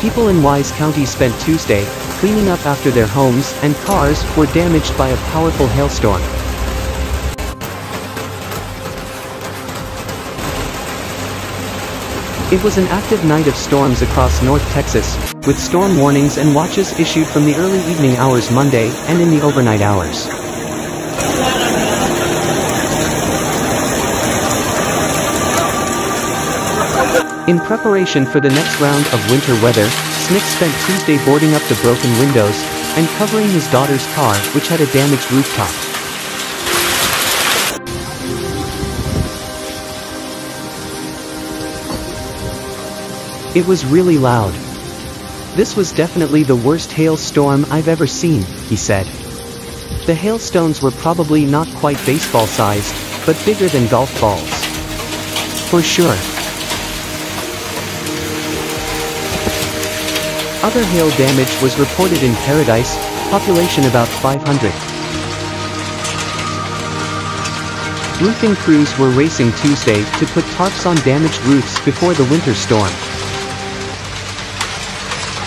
People in Wise County spent Tuesday cleaning up after their homes and cars were damaged by a powerful hailstorm. It was an active night of storms across North Texas, with storm warnings and watches issued from the early evening hours Monday and in the overnight hours. In preparation for the next round of winter weather, Smith spent Tuesday boarding up the broken windows and covering his daughter's car, which had a damaged rooftop. It was really loud. This was definitely the worst hailstorm I've ever seen, he said. The hailstones were probably not quite baseball-sized, but bigger than golf balls. For sure. Other hail damage was reported in Paradise, population about 500. Roofing crews were racing Tuesday to put tarps on damaged roofs before the winter storm.